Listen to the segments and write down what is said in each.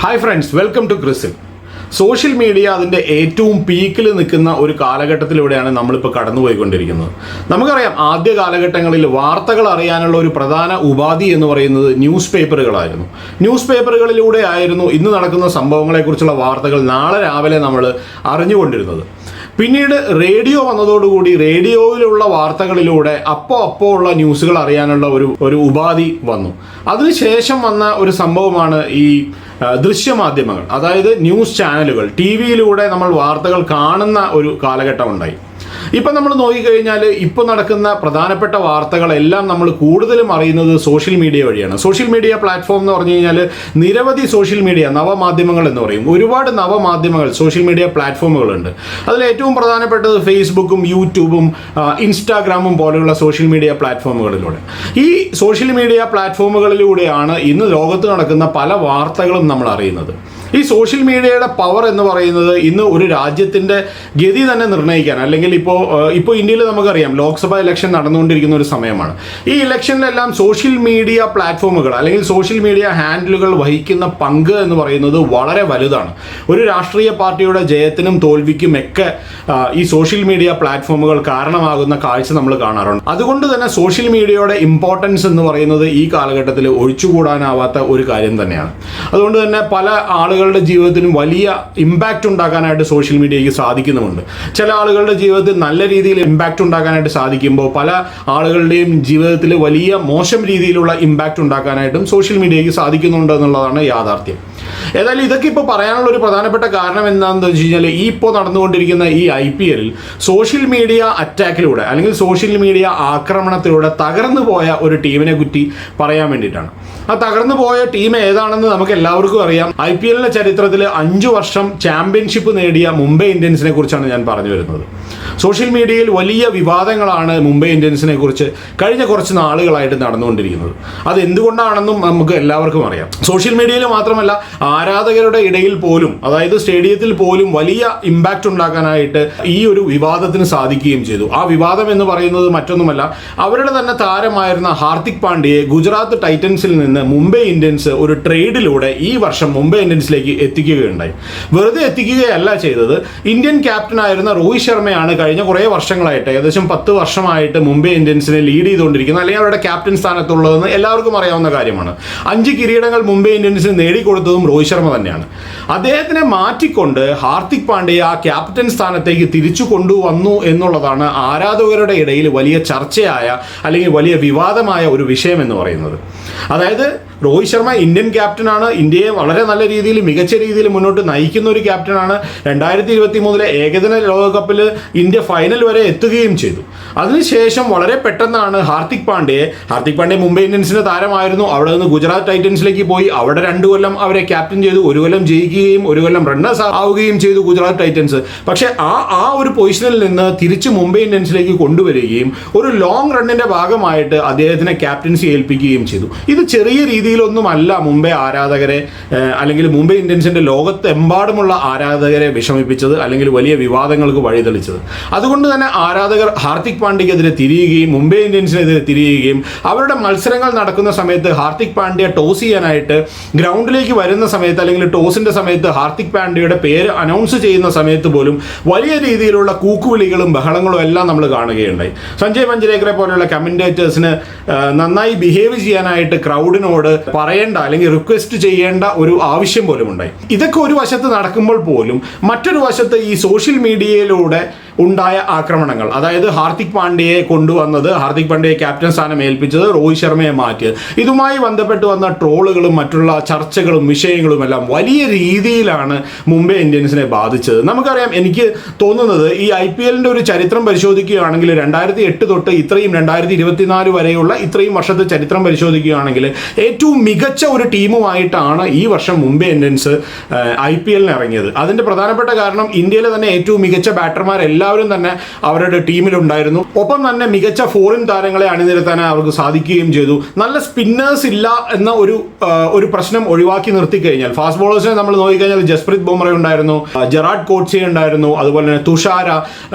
Hi friends, welcome to ക്രിസിൽ. Social media അതിൻ്റെ ഏറ്റവും പീക്കിൽ നിൽക്കുന്ന ഒരു കാലഘട്ടത്തിലൂടെയാണ് നമ്മളിപ്പോൾ കടന്നുപോയിക്കൊണ്ടിരിക്കുന്നത്. നമുക്കറിയാം, ആദ്യ കാലഘട്ടങ്ങളിൽ വാർത്തകൾ അറിയാനുള്ള ഒരു പ്രധാന ഉപാധി എന്ന് പറയുന്നത് ന്യൂസ് പേപ്പറുകളായിരുന്നു. ന്യൂസ് പേപ്പറുകളിലൂടെ ആയിരുന്നു ഇന്ന് നടക്കുന്ന സംഭവങ്ങളെക്കുറിച്ചുള്ള വാർത്തകൾ നാളെ രാവിലെ നമ്മൾ അറിഞ്ഞുകൊണ്ടിരുന്നത്. പിന്നീട് റേഡിയോ വന്നതോടുകൂടി റേഡിയോയിലുള്ള വാർത്തകളിലൂടെ അപ്പോൾ ഉള്ള ന്യൂസുകൾ അറിയാനുള്ള ഒരു ഉപാധി വന്നു. അതിനുശേഷം വന്ന ഒരു സംഭവമാണ് ഈ ദൃശ്യമാധ്യമങ്ങൾ, അതായത് ന്യൂസ് ചാനലുകൾ. ടി വിയിലൂടെ നമ്മൾ വാർത്തകൾ കാണുന്ന ഒരു കാലഘട്ടം ഉണ്ടായി. ഇപ്പം നമ്മൾ നോക്കിക്കഴിഞ്ഞാൽ ഇപ്പോൾ നടക്കുന്ന പ്രധാനപ്പെട്ട വാർത്തകളെല്ലാം നമ്മൾ കൂടുതലും അറിയുന്നത് സോഷ്യൽ മീഡിയ വഴിയാണ്. സോഷ്യൽ മീഡിയ പ്ലാറ്റ്ഫോം എന്ന് പറഞ്ഞു കഴിഞ്ഞാൽ നിരവധി സോഷ്യൽ മീഡിയ നവമാധ്യമങ്ങൾ എന്ന് പറയും. ഒരുപാട് നവമാധ്യമങ്ങൾ സോഷ്യൽ മീഡിയ പ്ലാറ്റ്ഫോമുകളുണ്ട്. അതിൽ ഏറ്റവും പ്രധാനപ്പെട്ടത് ഫേസ്ബുക്കും യൂട്യൂബും ഇൻസ്റ്റാഗ്രാമും പോലെയുള്ള സോഷ്യൽ മീഡിയ പ്ലാറ്റ്ഫോമുകളിലൂടെ. ഈ സോഷ്യൽ മീഡിയ പ്ലാറ്റ്ഫോമുകളിലൂടെയാണ് ഇന്ന് ലോകത്ത് നടക്കുന്ന പല വാർത്തകളും നമ്മൾ അറിയുന്നത്. ഈ സോഷ്യൽ മീഡിയയുടെ പവർ എന്ന് പറയുന്നത് ഇന്ന് ഒരു രാജ്യത്തിൻ്റെ ഗതി തന്നെ നിർണ്ണയിക്കാൻ, അല്ലെങ്കിൽ ഇപ്പോൾ ഇന്ത്യയിൽ നമുക്കറിയാം ലോക്സഭാ ഇലക്ഷൻ നടന്നുകൊണ്ടിരിക്കുന്ന ഒരു സമയമാണ്. ഈ ഇലക്ഷനിലെല്ലാം സോഷ്യൽ മീഡിയ പ്ലാറ്റ്ഫോമുകൾ അല്ലെങ്കിൽ സോഷ്യൽ മീഡിയ ഹാൻഡിലുകൾ വഹിക്കുന്ന പങ്ക് എന്ന് പറയുന്നത് വളരെ വലുതാണ്. ഒരു രാഷ്ട്രീയ പാർട്ടിയുടെ ജയത്തിനും തോൽവിക്കും ഒക്കെ ഈ സോഷ്യൽ മീഡിയ പ്ലാറ്റ്ഫോമുകൾ കാരണമാകുന്ന കാഴ്ച നമ്മൾ കാണാറുണ്ട്. അതുകൊണ്ട് തന്നെ സോഷ്യൽ മീഡിയയുടെ ഇമ്പോർട്ടൻസ് എന്ന് പറയുന്നത് ഈ കാലഘട്ടത്തിൽ ഒഴിച്ചുകൂടാനാവാത്ത ഒരു കാര്യം തന്നെയാണ്. അതുകൊണ്ട് തന്നെ പല ആളുകളുടെ ജീവിതത്തിനും വലിയ ഇമ്പാക്റ്റ് ഉണ്ടാക്കാനായിട്ട് സോഷ്യൽ മീഡിയയ്ക്ക് സാധിക്കുന്നുമുണ്ട്. ചില ആളുകളുടെ ജീവിതത്തിൽ നല്ല രീതിയിൽ ഇമ്പാക്റ്റ് ഉണ്ടാക്കാനായിട്ട് സാധിക്കുമ്പോൾ പല ആളുകളുടെയും ജീവിതത്തിൽ വലിയ മോശം രീതിയിലുള്ള ഇമ്പാക്റ്റ് ഉണ്ടാക്കാനായിട്ടും സോഷ്യൽ മീഡിയയ്ക്ക് സാധിക്കുന്നുണ്ട് എന്നുള്ളതാണ് യാഥാർത്ഥ്യം. ഏതായാലും ഇതൊക്കെ ഇപ്പോൾ പറയാനുള്ള ഒരു പ്രധാനപ്പെട്ട കാരണം എന്താണെന്ന് വെച്ച് കഴിഞ്ഞാൽ ഈ ഇപ്പോൾ നടന്നുകൊണ്ടിരിക്കുന്ന ഈ IPL സോഷ്യൽ മീഡിയ അറ്റാക്കിലൂടെ അല്ലെങ്കിൽ സോഷ്യൽ മീഡിയ ആക്രമണത്തിലൂടെ തകർന്നു പോയ ഒരു ടീമിനെ കുറ്റി പറയാൻ വേണ്ടിയിട്ടാണ്. ആ തകർന്നു പോയ ടീം ഏതാണെന്ന് നമുക്ക് എല്ലാവർക്കും അറിയാം. IPL ചരിത്രത്തിൽ 5 വർഷം ചാമ്പ്യൻഷിപ്പ് നേടിയ മുംബൈ ഇന്ത്യൻസിനെ കുറിച്ചാണ് ഞാൻ പറഞ്ഞു വരുന്നത്. സോഷ്യൽ മീഡിയയിൽ വലിയ വിവാദങ്ങളാണ് മുംബൈ ഇന്ത്യൻസിനെ കുറിച്ച് കഴിഞ്ഞ കുറച്ച് നാളുകളായിട്ട് നടന്നുകൊണ്ടിരിക്കുന്നത്. അത് എന്തുകൊണ്ടാണെന്നും നമുക്ക് എല്ലാവർക്കും അറിയാം. സോഷ്യൽ മീഡിയയിൽ മാത്രമല്ല, ആരാധകരുടെ ഇടയിൽ പോലും, അതായത് സ്റ്റേഡിയത്തിൽ പോലും വലിയ ഇമ്പാക്റ്റ് ഉണ്ടാക്കാനായിട്ട് ഈ ഒരു വിവാദത്തിന് സാധിക്കുകയും ചെയ്തു. ആ വിവാദം എന്ന് പറയുന്നത് മറ്റൊന്നുമല്ല, അവരുടെ തന്നെ താരമായിരുന്ന ഹാർദിക് പാണ്ഡ്യയെ ഗുജറാത്ത് ടൈറ്റൻസിൽ നിന്ന് മുംബൈ ഇന്ത്യൻസ് ഒരു ട്രേഡിലൂടെ ഈ വർഷം മുംബൈ ഇന്ത്യൻസിലേക്ക് എത്തിക്കുകയുണ്ടായി. വെറുതെ എത്തിക്കുകയല്ല ചെയ്തത്, ഇന്ത്യൻ ക്യാപ്റ്റനായിരുന്ന രോഹിത് ശർമ്മയാണ് കഴിഞ്ഞ കുറേ വർഷങ്ങളായിട്ട്, ഏകദേശം 10 വർഷമായിട്ട് മുംബൈ ഇന്ത്യൻസിനെ ലീഡ് ചെയ്തുകൊണ്ടിരിക്കുന്നത്, അല്ലെങ്കിൽ അവരുടെ ക്യാപ്റ്റൻ സ്ഥാനത്തുള്ളതെന്ന് എല്ലാവർക്കും അറിയാവുന്ന കാര്യമാണ്. 5 കിരീടങ്ങൾ മുംബൈ ഇന്ത്യൻസിന് നേടിക്കൊടുത്തതും രോഹിത് ശർമ്മ തന്നെയാണ്. അദ്ദേഹത്തിനെ മാറ്റിക്കൊണ്ട് ഹാർദിക് പാണ്ഡ്യ ആ ക്യാപ്റ്റൻ സ്ഥാനത്തേക്ക് തിരിച്ചു കൊണ്ടുവന്നു എന്നുള്ളതാണ് ആരാധകരുടെ ഇടയിൽ വലിയ ചർച്ചയായ അല്ലെങ്കിൽ വലിയ വിവാദമായ ഒരു വിഷയം എന്ന് പറയുന്നത്. അതായത് രോഹിത് ശർമ്മ ഇന്ത്യൻ ക്യാപ്റ്റനാണ്, ഇന്ത്യയെ വളരെ നല്ല രീതിയിൽ മികച്ച രീതിയിൽ മുന്നോട്ട് നയിക്കുന്ന ഒരു ക്യാപ്റ്റനാണ്. 2023 ഏകദിന ലോകകപ്പിൽ ഇന്ത്യ ഫൈനൽ വരെ എത്തുകയും ചെയ്തു. അതിനുശേഷം വളരെ പെട്ടെന്നാണ് ഹാർദിക് പാണ്ഡ്യ മുംബൈ ഇന്ത്യൻസിന്റെ താരമായിരുന്നു. അവിടെ നിന്ന് ഗുജറാത്ത് ടൈറ്റൻസിലേക്ക് പോയി. അവിടെ 2 കൊല്ലം അവരെ ക്യാപ്റ്റൻ ചെയ്തു. 1 കൊല്ലം ജയിക്കുകയും 1 കൊല്ലം റണ്ണേഴ്സ് ആവുകയും ചെയ്തു ഗുജറാത്ത് ടൈറ്റൻസ്. പക്ഷേ ആ ഒരു പൊസിഷനിൽ നിന്ന് തിരിച്ച് മുംബൈ ഇന്ത്യൻസിലേക്ക് കൊണ്ടുവരികയും ഒരു ലോങ് റണ്ണിന്റെ ഭാഗമായിട്ട് അദ്ദേഹത്തിനെ ക്യാപ്റ്റൻസി ഏൽപ്പിക്കുകയും ചെയ്തു. ഇത് ചെറിയ രീതിയിലൊന്നുമല്ല മുംബൈ ആരാധകരെ അല്ലെങ്കിൽ മുംബൈ ഇന്ത്യൻസിന്റെ ലോകത്തെമ്പാടുമുള്ള ആരാധകരെ വിഷമിപ്പിച്ചത് അല്ലെങ്കിൽ വലിയ വിവാദങ്ങൾക്ക് വഴിതെളിച്ചത്. അതുകൊണ്ട് തന്നെ ആരാധകർ ഹാർദിക് പാണ്ഡ്യക്കെതിരെ തിരിയുകയും മുംബൈ ഇന്ത്യൻസിനെതിരെ തിരിയുകയും അവരുടെ മത്സരങ്ങൾ നടക്കുന്ന സമയത്ത് ഹാർദിക് പാണ്ഡ്യ ടോസ് ചെയ്യാനായിട്ട് ഗ്രൗണ്ടിലേക്ക് വരുന്ന സമയത്ത് അല്ലെങ്കിൽ ടോസിന്റെ സമയത്ത് ഹാർദിക് പാണ്ഡ്യയുടെ പേര് അനൗൺസ് ചെയ്യുന്ന സമയത്ത് പോലും വലിയ രീതിയിലുള്ള കൂക്കുവിളികളും ബഹളങ്ങളും എല്ലാം നമ്മൾ കാണുകയുണ്ടായി. സഞ്ജയ് മഞ്ജരേക്കറെ പോലെയുള്ള കമന്റേറ്റേഴ്സിന് നന്നായി ബിഹേവ് ചെയ്യാനായിട്ട് ക്രൗഡിനോട് പറയേണ്ട അല്ലെങ്കിൽ റിക്വസ്റ്റ് ചെയ്യേണ്ട ഒരു ആവശ്യം പോലും ഉണ്ടായി. ഇതൊക്കെ ഒരു വശത്ത് നടക്കുമ്പോൾ പോലും മറ്റൊരു വശത്ത് ഈ സോഷ്യൽ മീഡിയയിലൂടെ ഉണ്ടായ ആക്രമണങ്ങൾ, അതായത് ഹാർദിക് പാണ്ഡ്യയെ കൊണ്ടുവന്നത്, ഹാർദിക് പാണ്ഡ്യയെ ക്യാപ്റ്റൻ സ്ഥാനം ഏൽപ്പിച്ചത്, രോഹിത് ശർമ്മയെ മാറ്റിയത്, ഇതുമായി ബന്ധപ്പെട്ട് വന്ന ട്രോളുകളും മറ്റുള്ള ചർച്ചകളും വിഷയങ്ങളും എല്ലാം വലിയ രീതിയിലാണ് മുംബൈ ഇന്ത്യൻസിനെ ബാധിച്ചത്. നമുക്കറിയാം, എനിക്ക് തോന്നുന്നത് ഈ IPL ഒരു ചരിത്രം പരിശോധിക്കുകയാണെങ്കിൽ 2008 തൊട്ട് ഇത്രയും 2024 വരെയുള്ള ഇത്രയും വർഷത്തെ ചരിത്രം പരിശോധിക്കുകയാണെങ്കിൽ ഏറ്റവും മികച്ച ഒരു ടീമുമായിട്ടാണ് ഈ വർഷം മുംബൈ ഇന്ത്യൻസ് IPL ഇറങ്ങിയത്. അതിൻ്റെ പ്രധാനപ്പെട്ട കാരണം ഇന്ത്യയിലെ തന്നെ ഏറ്റവും മികച്ച ബാറ്റർമാരെല്ലാം എല്ലാവരും തന്നെ അവരുടെ ടീമിലുണ്ടായിരുന്നു. ഒപ്പം തന്നെ മികച്ച ഫോറിൻ താരങ്ങളെ അണിനിരത്താൻ അവർക്ക് സാധിക്കുകയും ചെയ്തു. നല്ല സ്പിന്നേഴ്സ് ഇല്ല എന്ന ഒരു പ്രശ്നം ഒഴിവാക്കി നിർത്തിക്കഴിഞ്ഞാൽ ഫാസ്റ്റ് ബോളേഴ്സിനെ നമ്മൾ നോക്കിക്കഴിഞ്ഞാൽ ജസ്പ്രീത് ബുംറ ഉണ്ടായിരുന്നു, ജെറാഡ് കോട്സെ ഉണ്ടായിരുന്നു, അതുപോലെ തന്നെ തുഷാര,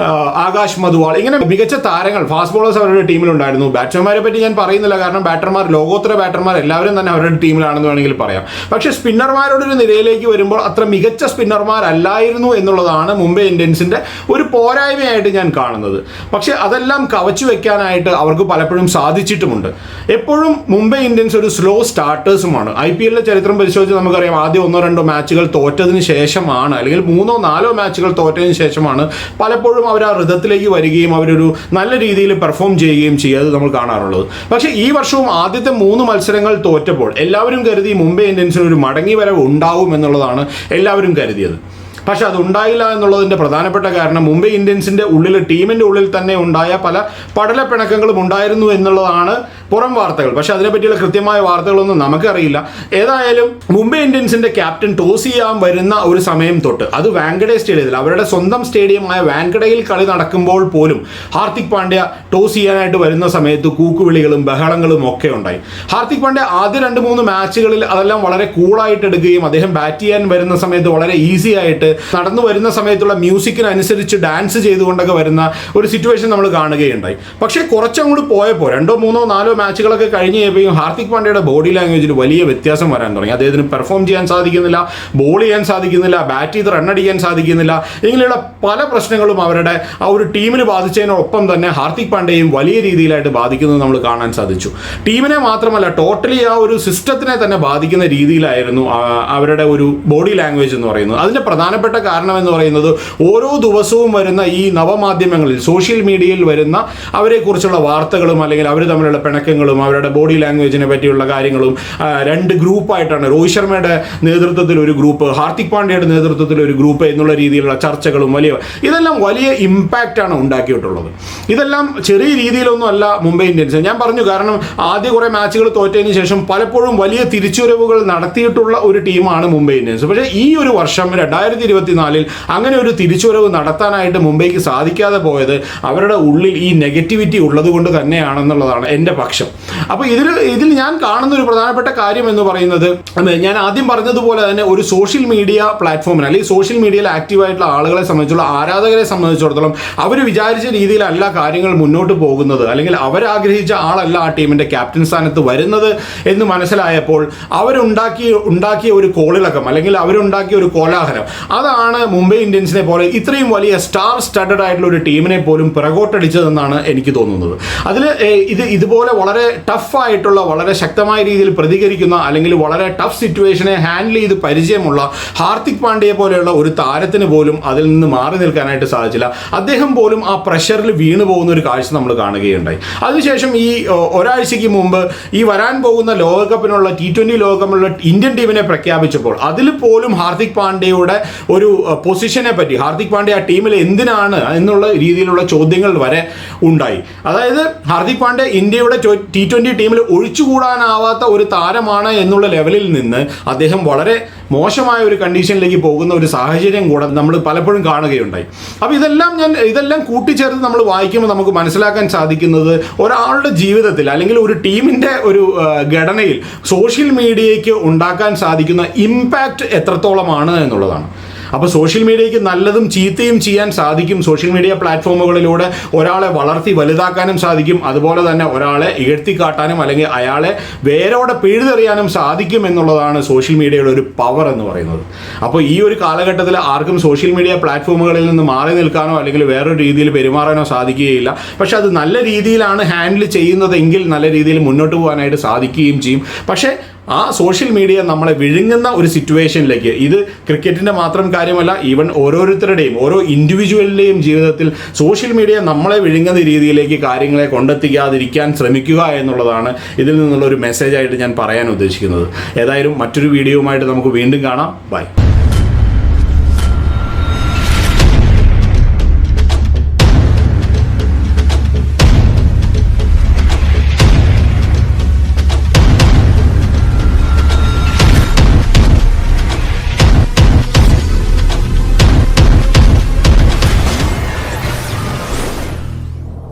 ആകാശ് മധുവാൾ, ഇങ്ങനെ മികച്ച താരങ്ങൾ ഫാസ്റ്റ് ബോളേഴ്സ് അവരുടെ ടീമിലുണ്ടായിരുന്നു. ബാറ്റ്സ്മാൻമാരെ പറ്റി ഞാൻ പറയുന്നില്ല, കാരണം ബാറ്റർമാർ, ലോകോത്തര ബാറ്റർമാർ എല്ലാവരും തന്നെ അവരുടെ ടീമിലാണെന്ന് വേണമെങ്കിൽ പറയാം. പക്ഷേ സ്പിന്നർമാരുടെ ഒരു നിരയിലേക്ക് വരുമ്പോൾ അത്ര മികച്ച സ്പിന്നർമാരല്ലായിരുന്നു എന്നുള്ളതാണ് മുംബൈ ഇന്ത്യൻസിന്റെ ഒരു പോരായ്മയായിട്ട് ഞാൻ കാണുന്നത്. പക്ഷേ അതെല്ലാം കവച്ചു വെക്കാനായിട്ട് അവർക്ക് പലപ്പോഴും സാധിച്ചിട്ടുമുണ്ട്. എപ്പോഴും മുംബൈ ഇന്ത്യൻസ് ഒരു സ്ലോ സ്റ്റാർട്ടേഴ്സുമാണ്. IPL ചരിത്രം പരിശോധിച്ച് നമുക്കറിയാം, ആദ്യം 1-2 മാച്ചുകൾ തോറ്റതിന് ശേഷമാണ്, അല്ലെങ്കിൽ 3-4 മാച്ചുകൾ തോറ്റതിന് ശേഷമാണ് പലപ്പോഴും അവർ ആ ഋതത്തിലേക്ക് വരികയും അവരൊരു നല്ല രീതിയിൽ പെർഫോം ചെയ്യുകയും ചെയ്യാതെ നമ്മൾ കാണാറുള്ളത്. പക്ഷേ ഈ വർഷവും ആദ്യത്തെ 3 മത്സരങ്ങൾ തോറ്റപ്പോൾ എല്ലാവരും കരുതി മുംബൈ ഇന്ത്യൻസിന് ഒരു മടങ്ങി വരവ് ഉണ്ടാവും എന്നുള്ളതാണ് എല്ലാവരും കരുതിയത്. പക്ഷെ അതുണ്ടായില്ല എന്നുള്ളതിൻ്റെ പ്രധാനപ്പെട്ട കാരണം മുംബൈ ഇന്ത്യൻസിൻ്റെ ഉള്ളിൽ, ടീമിൻ്റെ ഉള്ളിൽ തന്നെ ഉണ്ടായ പല പടലപ്പിണക്കങ്ങളും ഉണ്ടായിരുന്നു എന്നുള്ളതാണ് പുറം വാർത്തകൾ. പക്ഷെ അതിനെപ്പറ്റിയുള്ള കൃത്യമായ വാർത്തകളൊന്നും നമുക്കറിയില്ല. ഏതായാലും മുംബൈ ഇന്ത്യൻസിൻ്റെ ക്യാപ്റ്റൻ ടോസ് ചെയ്യാൻ വരുന്ന ഒരു സമയം തൊട്ട്, അത് വാങ്കഡെ സ്റ്റേഡിയത്തിൽ, അവരുടെ സ്വന്തം സ്റ്റേഡിയമായ വാങ്കഡയിൽ കളി നടക്കുമ്പോൾ പോലും ഹാർദിക് പാണ്ഡ്യ ടോസ് ചെയ്യാനായിട്ട് വരുന്ന സമയത്ത് കൂക്കുവിളികളും ബഹളങ്ങളും ഒക്കെ ഉണ്ടായി. ഹാർദിക് പാണ്ഡ്യ ആദ്യ 2-3 മാച്ചുകളിൽ അതെല്ലാം വളരെ കൂളായിട്ട് എടുക്കുകയും അദ്ദേഹം ബാറ്റ് ചെയ്യാൻ വരുന്ന സമയത്ത് വളരെ ഈസി ആയിട്ട് നടന്നു വരുന്ന സമയത്തുള്ള മ്യൂസിക്കിനനുസരിച്ച് ഡാൻസ് ചെയ്തുകൊണ്ടൊക്കെ വരുന്ന ഒരു സിറ്റുവേഷൻ നമ്മൾ കാണുകയുണ്ടായി. പക്ഷേ കുറച്ചങ്ങോട്ട് പോയപ്പോൾ 2-3-4 മാച്ചുകളൊക്കെ കഴിഞ്ഞ് കഴിയുമ്പോൾ ഹാർദിക് പാണ്ഡ്യയുടെ ബോഡി ലാംഗ്വേജിൽ വലിയ വ്യത്യാസം വരാൻ തുടങ്ങി. അദ്ദേഹത്തിന് പെർഫോം ചെയ്യാൻ സാധിക്കുന്നില്ല, ബോൾ ചെയ്യാൻ സാധിക്കുന്നില്ല, ബാറ്റ് ചെയ്ത് റണ്ണടിക്കാൻ സാധിക്കുന്നില്ല. ഇങ്ങനെയുള്ള പല പ്രശ്നങ്ങളും അവരുടെ ആ ഒരു ടീമിന് ബാധിച്ചതിനൊപ്പം തന്നെ ഹാർദിക് പാണ്ഡ്യയും വലിയ രീതിയിലായിട്ട് ബാധിക്കുന്നത് നമ്മൾ കാണാൻ സാധിച്ചു. ടീമിനെ മാത്രമല്ല, ടോട്ടലി ആ ഒരു സിസ്റ്റത്തിനെ തന്നെ ബാധിക്കുന്ന രീതിയിലായിരുന്നു അവരുടെ ഒരു ബോഡി ലാംഗ്വേജ് എന്ന് പറയുന്നത്. അതിൻ്റെ പ്രധാനപ്പെട്ട കാരണം എന്ന് പറയുന്നത്, ഓരോ ദിവസവും വരുന്ന ഈ നവമാധ്യമങ്ങളിൽ, സോഷ്യൽ മീഡിയയിൽ വരുന്ന അവരെക്കുറിച്ചുള്ള വാർത്തകളും അല്ലെങ്കിൽ അവർ തമ്മിലുള്ള പിണക്കങ്ങളും അവരുടെ ബോഡി ലാംഗ്വേജിനെ പറ്റിയുള്ള കാര്യങ്ങളും 2 ഗ്രൂപ്പായിട്ടാണ്, രോഹിത് ശർമ്മയുടെ നേതൃത്വത്തിൽ ഒരു ഗ്രൂപ്പ്, ഹാർദിക് പാണ്ഡ്യയുടെ നേതൃത്വത്തിൽ ഒരു ഗ്രൂപ്പ് എന്നുള്ള രീതിയിലുള്ള ചർച്ചകളും ഇതെല്ലാം വലിയ ഇമ്പാക്റ്റാണ് ഉണ്ടാക്കിയിട്ടുള്ളത്. ഇതെല്ലാം ചെറിയ രീതിയിലൊന്നും അല്ല മുംബൈ ഇന്ത്യൻസ്. ഞാൻ പറഞ്ഞു, കാരണം ആദ്യ കുറേ മാച്ചുകൾ തോറ്റതിന് ശേഷം പലപ്പോഴും വലിയ തിരിച്ചുവരവുകൾ നടത്തിയിട്ടുള്ള ഒരു ടീമാണ് മുംബൈ ഇന്ത്യൻസ്. പക്ഷേ ഈ ഒരു വർഷം 2024 അങ്ങനെ ഒരു തിരിച്ചുവരവ് നടത്താനായിട്ട് മുംബൈക്ക് സാധിക്കാതെ പോയത് അവരുടെ ഉള്ളിൽ ഈ നെഗറ്റിവിറ്റി ഉള്ളത് കൊണ്ട് തന്നെയാണെന്നുള്ളതാണ് എൻ്റെ പക്ഷം. അപ്പോൾ ഇതിൽ ഞാൻ കാണുന്ന ഒരു പ്രധാനപ്പെട്ട കാര്യം എന്ന് പറയുന്നത്, ഞാൻ ആദ്യം പറഞ്ഞതുപോലെ തന്നെ ഒരു സോഷ്യൽ മീഡിയ പ്ലാറ്റ്ഫോമിന് അല്ലെങ്കിൽ സോഷ്യൽ മീഡിയയിൽ ആക്റ്റീവായിട്ടുള്ള ആളുകളെ സംബന്ധിച്ചുള്ള, ആരാധകരെ സംബന്ധിച്ചിടത്തോളം അവർ വിചാരിച്ച രീതിയിലല്ല കാര്യങ്ങൾ മുന്നോട്ട് പോകുന്നത്, അല്ലെങ്കിൽ അവരാഗ്രഹിച്ച ആളല്ല ആ ടീമിൻ്റെ ക്യാപ്റ്റൻ സ്ഥാനത്ത് വരുന്നത് എന്ന് മനസ്സിലായപ്പോൾ അവരുണ്ടാക്കിയ ഒരു കോളിളക്കം അല്ലെങ്കിൽ അവരുണ്ടാക്കിയ ഒരു കോലാഹലം, അതാണ് മുംബൈ ഇന്ത്യൻസിനെ പോലെ ഇത്രയും വലിയ സ്റ്റാർ സ്റ്റഡഡ് ആയിട്ടുള്ള ഒരു ടീമിനെ പോലും പിറകോട്ടടിച്ചതെന്നാണ് എനിക്ക് തോന്നുന്നത്. അതിൽ ഇതുപോലെ വളരെ ടഫായിട്ടുള്ള, വളരെ ശക്തമായ രീതിയിൽ പ്രതികരിക്കുന്ന അല്ലെങ്കിൽ വളരെ ടഫ് സിറ്റുവേഷനെ ഹാൻഡിൽ ചെയ്ത് പരിചയമുള്ള ഹാർദിക് പാണ്ഡ്യയെ പോലെയുള്ള ഒരു താരത്തിന് പോലും അതിൽ നിന്ന് മാറി നിൽക്കാനായിട്ട് സാധിച്ചില്ല. അദ്ദേഹം പോലും ആ പ്രഷറിൽ വീണു പോകുന്ന ഒരു കാഴ്ച നമ്മൾ കാണുകയുണ്ടായി. അതിനുശേഷം ഈ ഒരാഴ്ചയ്ക്ക് മുമ്പ് ഈ വരാൻ പോകുന്ന ലോകകപ്പിനുള്ള T20 ലോകകപ്പിനുള്ള ഇന്ത്യൻ ടീമിനെ പ്രഖ്യാപിച്ചപ്പോൾ അതിൽ പോലും ഹാർദിക് പാണ്ഡ്യയുടെ ഒരു പൊസിഷനെ പറ്റി, ഹാർദിക് പാണ്ഡ്യ ആ ടീമിൽ എന്തിനാണ് എന്നുള്ള രീതിയിലുള്ള ചോദ്യങ്ങൾ വരെ ഉണ്ടായി. അതായത് ഹാർദിക് പാണ്ഡ്യ ഇന്ത്യയുടെ T20 ടീമിൽ ഒഴിച്ചുകൂടാനാവാത്ത ഒരു താരമാണ് എന്നുള്ള ലെവലിൽ നിന്ന് അദ്ദേഹം വളരെ മോശമായ ഒരു കണ്ടീഷനിലേക്ക് പോകുന്ന ഒരു സാഹചര്യം കൂടെ നമ്മൾ പലപ്പോഴും കാണുകയുണ്ടായി. അപ്പോൾ ഇതെല്ലാം കൂട്ടിച്ചേർത്ത് നമ്മൾ വായിക്കുമ്പോൾ നമുക്ക് മനസ്സിലാക്കാൻ സാധിക്കുന്നത്, ഒരാളുടെ ജീവിതത്തിൽ അല്ലെങ്കിൽ ഒരു ടീമിൻ്റെ ഒരു ഘടനയിൽ സോഷ്യൽ മീഡിയയ്ക്ക് ഉണ്ടാക്കാൻ സാധിക്കുന്ന ഇമ്പാക്റ്റ് എത്രത്തോളമാണ് എന്നുള്ളതാണ്. അപ്പോൾ സോഷ്യൽ മീഡിയയ്ക്ക് നല്ലതും ചീത്തയും ചെയ്യാൻ സാധിക്കും. സോഷ്യൽ മീഡിയ പ്ലാറ്റ്ഫോമുകളിലൂടെ ഒരാളെ വളർത്തി വലുതാക്കാനും സാധിക്കും, അതുപോലെ തന്നെ ഒരാളെ ഇകഴ്ത്തിക്കാട്ടാനും അല്ലെങ്കിൽ അയാളെ വേരോടെ പിഴുതെറിയാനും സാധിക്കും എന്നുള്ളതാണ് സോഷ്യൽ മീഡിയയുടെ ഒരു പവർ എന്ന് പറയുന്നത്. അപ്പോൾ ഈ ഒരു കാലഘട്ടത്തിൽ ആർക്കും സോഷ്യൽ മീഡിയ പ്ലാറ്റ്ഫോമുകളിൽ നിന്ന് മാറി നിൽക്കാനോ അല്ലെങ്കിൽ വേറൊരു രീതിയിൽ പെരുമാറാനോ സാധിക്കുകയില്ല. പക്ഷെ അത് നല്ല രീതിയിലാണ് ഹാൻഡിൽ ചെയ്യുന്നതെങ്കിൽ നല്ല രീതിയിൽ മുന്നോട്ട് പോകാനായിട്ട് സാധിക്കുകയും ചെയ്യും. പക്ഷേ ആ സോഷ്യൽ മീഡിയ നമ്മളെ വിഴുങ്ങുന്ന ഒരു സിറ്റുവേഷനിലേക്ക്, ഇത് ക്രിക്കറ്റിൻ്റെ മാത്രം കാര്യമല്ല, ഈവൻ ഓരോരുത്തരുടെയും ഓരോ ഇൻഡിവിജ്വലിൻ്റെയും ജീവിതത്തിൽ സോഷ്യൽ മീഡിയ നമ്മളെ വിഴുങ്ങുന്ന രീതിയിലേക്ക് കാര്യങ്ങളെ കൊണ്ടെത്തിക്കാതിരിക്കാൻ ശ്രമിക്കുക എന്നുള്ളതാണ് ഇതിൽ നിന്നുള്ള ഒരു മെസ്സേജായിട്ട് ഞാൻ പറയാൻ ഉദ്ദേശിക്കുന്നത്. ഏതായാലും മറ്റൊരു വീഡിയോയുമായിട്ട് നമുക്ക് വീണ്ടും കാണാം. ബൈ.